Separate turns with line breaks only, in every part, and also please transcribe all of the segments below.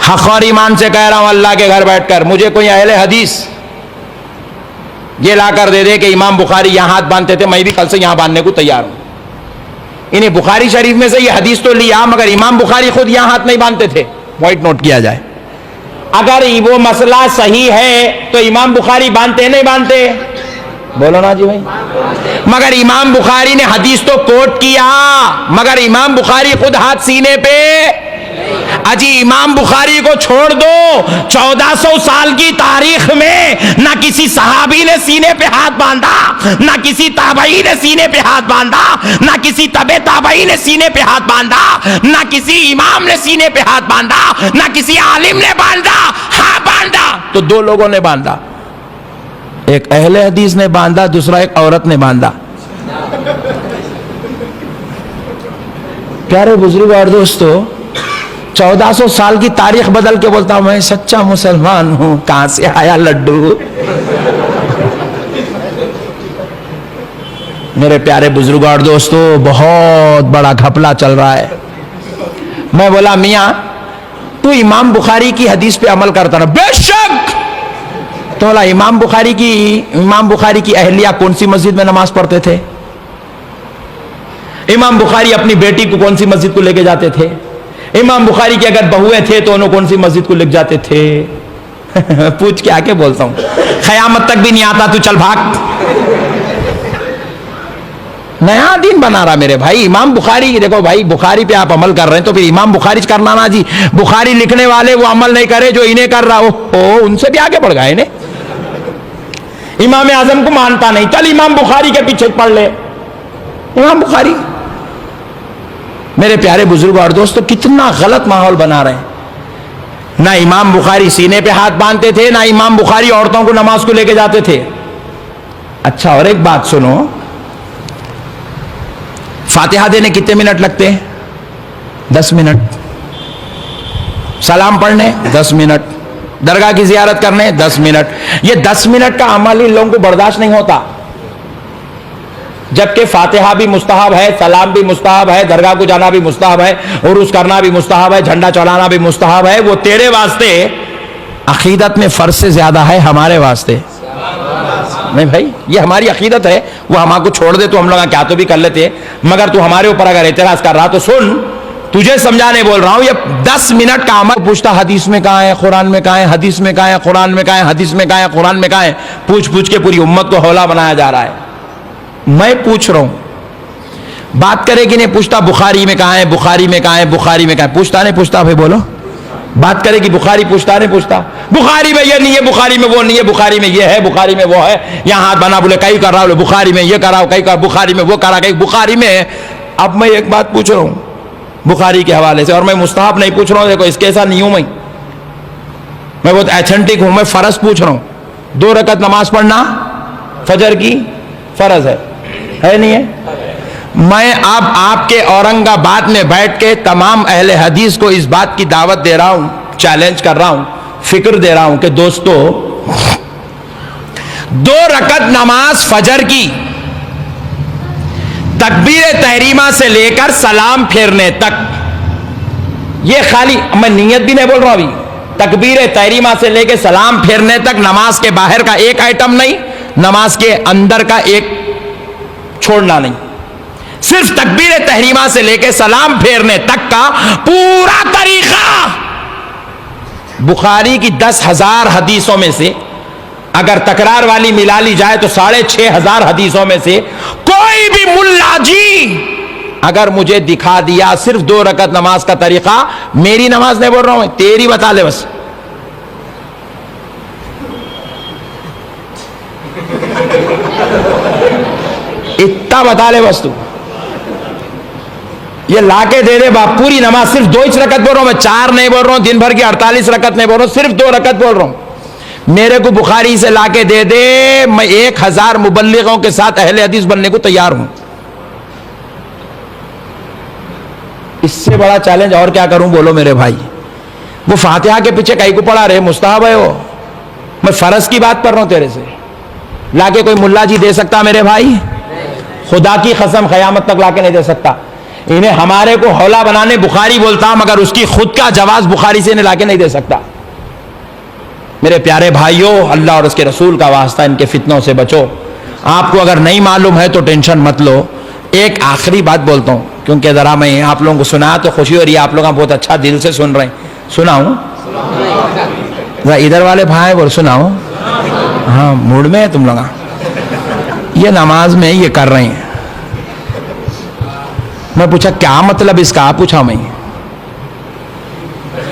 حق اور ایمان سے کہہ رہا ہوں اللہ کے گھر بیٹھ کر، مجھے کوئی اہل حدیث یہ لا کر دے دے کہ امام بخاری یہاں ہاتھ باندھتے تھے، میں بھی کل سے یہاں باندھنے کو تیار ہوں۔ انہیں بخاری شریف میں سے یہ حدیث تو لیا، مگر امام بخاری خود یہاں ہاتھ نہیں باندھتے تھے، پوائنٹ نوٹ کیا جائے۔ اگر وہ مسئلہ صحیح ہے تو امام بخاری باندھتے نہیں باندھتے؟ بولو نا جی بھائی۔ مگر امام بخاری نے حدیث تو کوٹ کیا، مگر امام بخاری خود ہاتھ سینے پہ، اجی امام بخاری کو چھوڑ دو، 1400 سال کی تاریخ میں نہ کسی صحابی نے سینے پہ ہاتھ باندھا، نہ کسی تابعی نے سینے پہ ہاتھ باندھا، نہ کسی تبع تابعی نے سینے پہ ہاتھ باندھا، نہ کسی امام نے سینے پہ ہاتھ باندھا، نہ کسی عالم نے باندھا۔ ہاں باندھا تو دو لوگوں نے باندھا، ایک اہل حدیث نے باندھا، دوسرا ایک عورت نے باندھا۔ پیارے بزرگ اور دوستو، 1400 سال کی تاریخ بدل کے بولتا ہوں میں سچا مسلمان ہوں، کہاں سے آیا لڈو؟ میرے پیارے بزرگ اور دوستو، بہت بڑا گھپلا چل رہا ہے۔ میں بولا میاں تو امام بخاری کی حدیث پہ عمل کرتا نا؟ بے شک۔ تو بولا امام بخاری کی اہلیہ کون سی مسجد میں نماز پڑھتے تھے؟ امام بخاری اپنی بیٹی کو کون سی مسجد کو لے کے جاتے تھے؟ امام بخاری کی اگر بہویں تھے تو انہوں کون سی مسجد کو لے جاتے تھے؟ پوچھ کے آکے بولتا ہوں، قیامت تک بھی نہیں آتا تو چل بھاگ۔ نیا دین بنا رہا میرے بھائی۔ امام بخاری، دیکھو بھائی، بخاری پہ آپ عمل کر رہے ہیں تو پھر امام بخاری کرنا نا جی۔ بخاری لکھنے والے وہ عمل نہیں کرے جو انہیں کر رہا ہو، ان سے بھی آگے بڑھ گئے انہیں۔ امام اعظم کو مانتا نہیں، چل امام بخاری کے پیچھے پڑھ لے۔ امام بخاری، میرے پیارے بزرگ اور دوستو، کتنا غلط ماحول بنا رہے ہیں۔ نہ امام بخاری سینے پہ ہاتھ باندھتے تھے، نہ امام بخاری عورتوں کو نماز کو لے کے جاتے تھے۔ اچھا، اور ایک بات سنو، فاتحہ دینے کتنے منٹ لگتے ہیں؟ 10 منٹ۔ سلام پڑھنے 10 منٹ۔ درگاہ کی زیارت کرنے 10 منٹ۔ یہ 10 منٹ کا عمل ان لوگوں کو برداشت نہیں ہوتا، جبکہ فاتحہ بھی مستحب ہے، سلام بھی مستحب ہے، درگاہ کو جانا بھی مستحب ہے، عرس کرنا بھی مستحب ہے، جھنڈا چڑھانا بھی مستحب ہے۔ وہ تیرے واسطے عقیدت میں فرض سے زیادہ ہے ہمارے واسطے۔ نہیں بھائی، یہ ہماری عقیدت ہے، وہ ہم کو چھوڑ دے تو ہم لوگ کیا تو بھی کر لیتے، مگر تو ہمارے اوپر اگر اعتراض کر رہا تو سن، تجھے سمجھانے بول رہا ہوں۔ یہ 10 منٹ کا عمل پوچھتا حدیث میں کہاں ہے، قرآن میں کہاں ہے، حدیث میں کہاں ہے، قرآن میں کہاں ہے، حدیث میں کہاں ہے، قرآن میں کہاں ہے، پوچھ پوچھ کے پوری امت کو حوالہ بنایا جا رہا ہے۔ میں پوچھ رہا ہوں، بات کرے کہ نہیں پوچھتا بخاری میں کہاں ہے، بخاری میں کہاں ہے، بخاری میں کہاں ہے، پوچھتا نہیں پوچھتا؟ بھائی بولو، بات کرے کہ بخاری پوچھتا نہیں پوچھتا؟ بخاری میں یہ نہیں ہے، بخاری میں وہ نہیں ہے، بخاری میں یہ ہے، بخاری میں وہ ہے، یہاں ہاتھ بنا بولے کئی کر رہا ہو، بخاری میں یہ کرا ہو، کئی کر، بخاری میں وہ کرا، کئی بخاری میں۔ اب میں ایک بات پوچھ رہا ہوں بخاری کے حوالے سے، اور میں مستحب نہیں پوچھ رہا ہوں، دیکھو اس کے ایسا نہیں ہوں، میں بہت ایتھنٹک ہوں، میں فرض پوچھ رہا ہوں۔ 2 رکعت نماز پڑھنا فجر کی فرض ہے نہیں ہے؟ میں اب آپ کے اورنگ آباد میں بیٹھ کے تمام اہل حدیث کو اس بات کی دعوت دے رہا ہوں، چیلنج کر رہا ہوں، فکر دے رہا ہوں کہ دوستو، 2 رکعت نماز فجر کی تکبیر تحریمہ سے لے کر سلام پھیرنے تک، یہ خالی میں نیت بھی نہیں بول رہا ابھی، تکبیر تحریمہ سے لے کے سلام پھیرنے تک نماز کے باہر کا ایک آئٹم نہیں، نماز کے اندر کا ایک چھوڑنا نہیں، صرف تکبیر تحریمہ سے لے کے سلام پھیرنے تک کا پورا طریقہ بخاری کی 10,000 حدیثوں میں سے اگر تکرار والی ملا لی جائے تو 6,500 حدیثوں میں سے کوئی بھی ملا جی اگر مجھے دکھا دیا صرف 2 رکعت نماز کا طریقہ، میری نماز نہیں بول رہا ہوں، تیری بتا لے بس، اتنا بتا لے بس، تو یہ لا کے دے دے باپ، پوری نماز صرف 2 رکعت بول رہا ہوں، میں 4 نہیں بول رہا ہوں، دن بھر کی 48 رکعت نہیں بول رہا ہوں، صرف 2 رکعت بول رہا ہوں، میرے کو بخاری سے لا کے دے دے، میں 1000 مبلغوں کے ساتھ اہل حدیث بننے کو تیار ہوں۔ اس سے بڑا چیلنج اور کیا کروں بولو میرے بھائی؟ وہ فاتحہ کے پیچھے کہیں کو پڑھا رہے، مستحب ہے وہ، میں فرض کی بات کر رہا ہوں تیرے سے، لا کے کوئی ملا جی دے سکتا میرے بھائی؟ خدا کی قسم قیامت تک لا کے نہیں دے سکتا۔ انہیں ہمارے کو حولا بنانے بخاری بولتا مگر اس کی خود کا جواز بخاری سے انہیں لا کے نہیں دے سکتا. میرے پیارے بھائیوں، اللہ اور اس کے رسول کا واسطہ ان کے فتنوں سے بچو. آپ کو اگر نہیں معلوم ہے تو ٹینشن مت لو. ایک آخری بات بولتا ہوں کیونکہ ذرا میں آپ لوگوں کو سنا تو خوشی ہو رہی ہے، آپ لوگ بہت اچھا دل سے سن رہے ہیں. سناؤں ذرا ادھر والے بھائی بول سناؤں. ہاں موڈ میں ہے تم لوگ. یہ نماز میں یہ کر رہے ہیں. میں پوچھا کیا مطلب اس کا؟ پوچھا میں.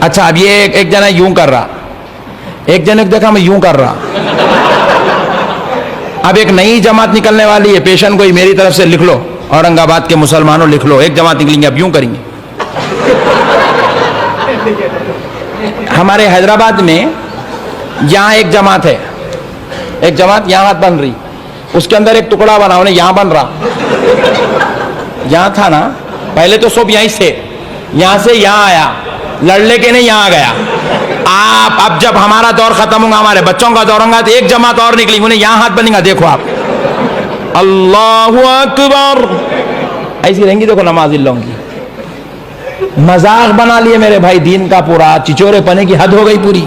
اچھا اب یہ ایک جنا یوں کر رہا، ایک جنے کو دیکھا میں یوں کر رہا. اب ایک نئی جماعت نکلنے والی ہے، پیشن کوئی میری طرف سے لکھ لو، اورنگ آباد کے مسلمانوں لکھ لو، ایک جماعت نکلیں گے اب یوں کریں گے. ہمارے حیدرآباد میں یہاں ایک جماعت ہے، ایک جماعت یہاں بن رہی، اس کے اندر ایک ٹکڑا بنا انہیں یہاں بن رہا. یہاں تھا نا پہلے تو سب یہیں سے، یہاں سے یہاں آیا، لڑ لے کے نہیں یہاں گیا. آپ اب جب ہمارا دور ختم ہوگا، ہمارے بچوں کا دور ہوگا تو ایک جماعت اور نکلی، انہیں یہاں ہاتھ بنے گا. دیکھو آپ، اللہ اکبر، ایسی رہیں گی. دیکھو نماز ان لوگوں کی مذاق بنا لیے میرے بھائی دین کا پورا. چچورے پنے کی حد ہو گئی پوری.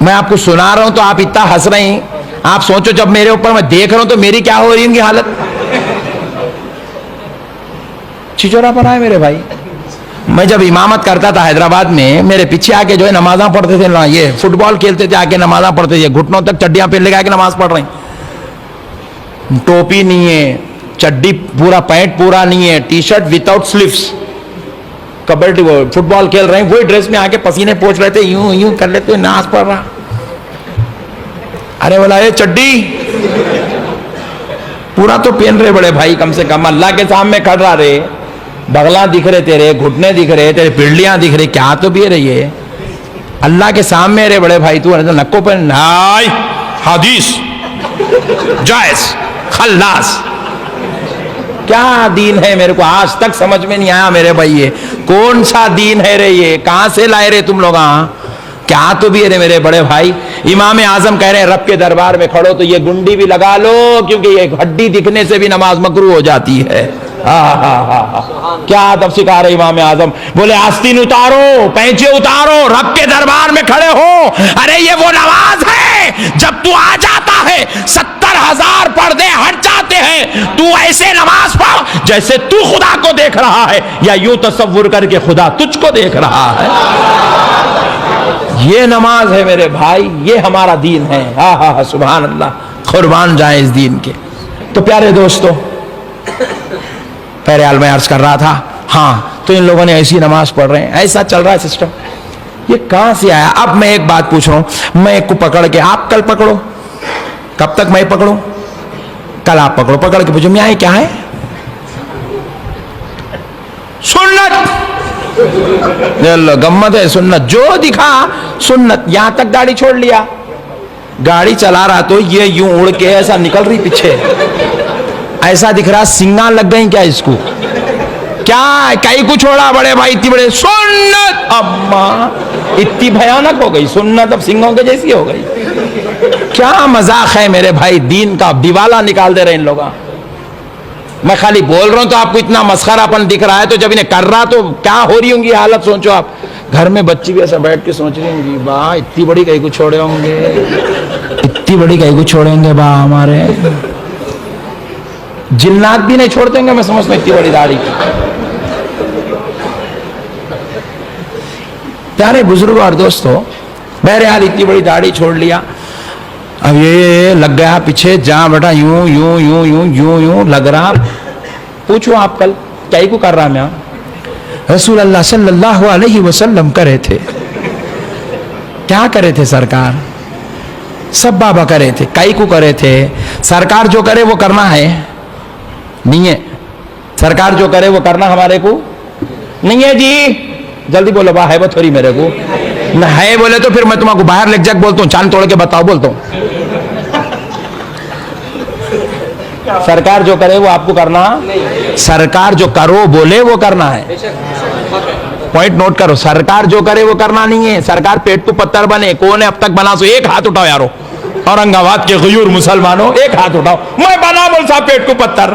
میں آپ کو سنا رہا ہوں تو آپ اتنا ہنس رہے ہیں. آپ سوچو جب میرے اوپر میں دیکھ رہا ہوں تو میری کیا ہو رہی ہوں گی حالت. چچورا پنا ہے میرے بھائی. میں جب امامت کرتا تھا حیدرآباد میں، میرے پیچھے آ کے جو ہے نمازاں پڑھتے تھے، یہ فٹ بال کھیلتے تھے، آ کے نمازاں پڑھتے تھے، گھٹنوں تک چڈیاں پہن لے کے آ کے نماز پڑھ رہے ہیں. ٹوپی نہیں ہے، چڈی پورا، پینٹ پورا نہیں ہے، T shirt without sleeves, kabaddi football کھیل رہے ہیں، وہی ڈریس میں آ کے پسینے پوچھ رہے تھے، یوں یوں کر لیتے نماز پڑھ رہا. ارے بولا یہ چڈی پورا تو پہن رہے بڑے بھائی، کم سے کم اللہ کے سامنے کھڑ رہا رہے، بغلاں دکھ رہے تیرے، گھٹنے دکھ رہے تیرے، پنڈلیاں دکھ رہے، کیا تو بھی رہی ہے اللہ کے سامنے رہے بڑے بھائی. تو نکو پر نائی حدیث جائز خلاص. کیا دین ہے میرے کو آج تک سمجھ میں نہیں آیا میرے بھائی. یہ کون سا دین ہے رے؟ یہ کہاں سے لائے رہے تم لوگ؟ کیا تو بھی رہے میرے بڑے بھائی. امام اعظم کہہ رہے ہیں رب کے دربار میں کھڑو تو یہ گنڈی بھی لگا لو، کیونکہ یہ ہڈی دکھنے سے بھی نماز مکروہ ہو جاتی ہے. کیا ادب سکھا رہے امام اعظم. بولے آستین اتارو، پینچے اتارو، رب کے دربار میں کھڑے ہو. ارے یہ وہ نماز ہے جب تو آ جاتا ہے 70,000 پردے ہٹ جاتے ہیں. تو ایسے نماز پڑھ جیسے تو خدا کو دیکھ رہا ہے، یا یوں تصور کر کے خدا تجھ کو دیکھ رہا ہے. یہ نماز ہے میرے بھائی، یہ ہمارا دین ہے. سبحان اللہ، قربان جائیں اس دین کے. تو پیارے دوستو، پہلے حال میں عرض کر رہا تھا، ہاں تو ان لوگوں نے ایسی نماز پڑھ رہے ہیں، ایسا چل رہا ہے سسٹم. یہ کہاں سے آیا؟ اب میں ایک بات پوچھ رہا ہوں، میں ایک کو پکڑ کے آپ کل پکڑو، کب تک میں پکڑوں؟ کل آپ پکڑو، پکڑ کے پوچھو میاں یہ کیا ہے؟ سنت. گمت ہے سنت، جو دکھا سنت. یہاں تک گاڑی چھوڑ لیا، گاڑی چلا رہا تو یہ یوں اڑ کے ایسا نکل رہی پیچھے، ایسا دکھ رہا سنگاں لگ گئی کیا اس کو؟ کیا کئی کو چھوڑا بڑے بھائی؟ اتنی بڑے سنت، اما اتنی بھیانک ہو گئی سنت، اب سنگوں کے جیسی ہو گئی. کیا مذاق ہے میرے بھائی دین کا، دیوالا نکال دے رہے ان لوگ. میں خالی بول رہا ہوں تو آپ کو اتنا مسخرہ پن دکھ رہا ہے، تو جب انہیں کر رہا تو کیا ہو رہی ہوں گی حالت سوچو آپ. گھر میں بچی بھی ایسا بیٹھ کے سوچ رہی ہوں گی، با اتنی بڑی کئی کو چھوڑے ہوں گے، اتنی بڑی کئی کو چھوڑے ہوں گے با. ہمارے جنات بھی نہیں چھوڑتے ہوں گے میں سمجھتا ہوں اتنی بڑی داڑھی. پیارے بزرگ اور دوستو، بہرحال اتنی بڑی داڑھی چھوڑ لیا، اب یہ لگ گیا پیچھے، جہاں بیٹا یوں یوں یوں یوں یوں یوں لگ رہا. پوچھو آپ کل کیا کو کر رہا میں؟ رسول اللہ صلی اللہ علیہ وسلم کرے تھے. کیا کرے تھے سرکار؟ سب بابا کرے تھے. کئی کو کرے تھے؟ سرکار جو کرے وہ کرنا ہے نہیں ہے. سرکار جو کرے وہ کرنا ہمارے کو نہیں ہے. جی جلدی بولو، با ہے وہ تھوڑی میرے کو نہ ہے بولے تو پھر میں تمہیں کو باہر لے جا بولتا ہوں، چاند توڑ کے بتاؤ بولتا ہوں. سرکار جو کرے وہ آپ کو کرنا، سرکار جو کرو بولے وہ کرنا ہے. پوائنٹ نوٹ کرو، سرکار جو کرے وہ کرنا نہیں ہے. سرکار پیٹ کو پتھر بنے، کون ہے اب تک بنا سو؟ ایک ہاتھ اٹھاؤ یارو، اورنگ آباد کے غیور مسلمانوں ایک ہاتھ اٹھاؤ. میں بنا بول صاحب پیٹ کو پتھر.